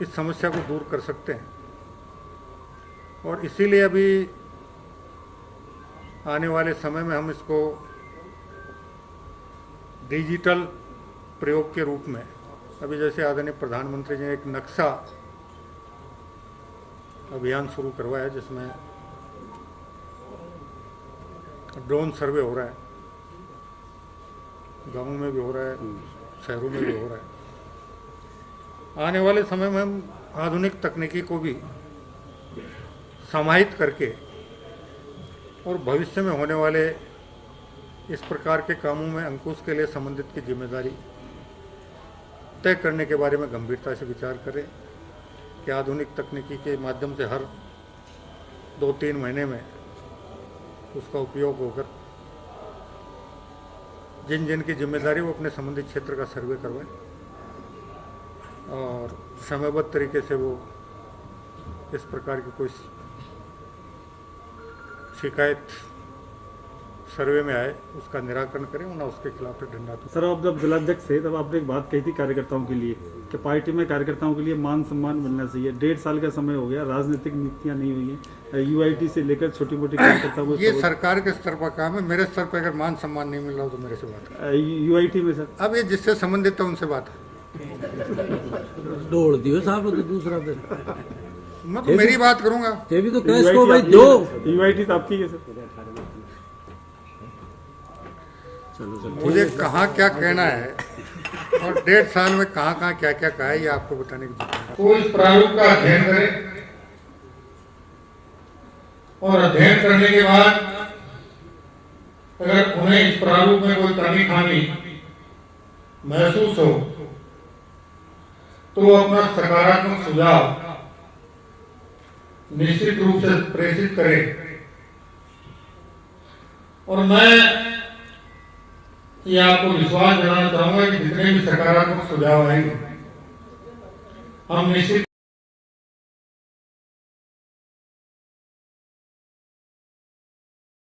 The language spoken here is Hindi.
इस समस्या को दूर कर सकते हैं। और इसीलिए अभी आने वाले समय में हम इसको डिजिटल प्रयोग के रूप में, अभी जैसे आदरणीय प्रधानमंत्री जी ने एक नक्शा अभियान शुरू करवाया जिसमें ड्रोन सर्वे हो रहा है, गांवों में भी हो रहा है, शहरों में भी हो रहा है। आने वाले समय में हम आधुनिक तकनीकी को भी समाहित करके और भविष्य में होने वाले इस प्रकार के कामों में अंकुश के लिए संबंधित की जिम्मेदारी तय करने के बारे में गंभीरता से विचार करें कि आधुनिक तकनीकी के माध्यम से हर 2-3 महीने में उसका उपयोग होकर जिन जिन की जिम्मेदारी वो अपने संबंधित क्षेत्र का सर्वे करवाएं और समयबद्ध तरीके से वो इस प्रकार की कोई शिकायत सर्वे में आए उसका निराकरण करें, वरना उसके खिलाफ दंडात्मक। सर, आप जब जिलाध्यक्ष थे तब आपने एक बात कही थी कार्यकर्ताओं के लिए कि पार्टी में कार्यकर्ताओं के लिए मान सम्मान मिलना चाहिए। 1.5 साल का समय हो गया, राजनीतिक नीतियां नहीं हुई हैं, यूआईटी से लेकर छोटी मोटी कार्यकर्ताओं को। ये सरकार के स्तर पर काम है, मेरे स्तर पर अगर मान सम्मान नहीं मिल रहा हो तो मेरे से बात है। यूआईटी में सर अब ये जिससे संबंधित है उनसे बात है। दौड़ दियो साहब तो दूसरा दिन मैं तो मेरी बात करूंगा। ये भी तो कैश को भाई दो। यूआईटी तो आपकी है सर। मुझे कहाँ क्या कहना है और 1.5 साल में कहाँ क्या क्या कहा है ये आपको बताने की जरूरत है। तो इस प्रारूप का अध्ययन करें और अध्ययन करने के बाद अगर उन्हें इस प्रारूप में कोई कमी खामी महसूस हो तो अपना सकारात्मक सुझाव निश्चित रूप से प्रेषित करें। और मैं ये आपको विश्वास दिलाना चाहूंगा कि जितने भी सकारात्मक सुझाव आएंगे हम निश्चित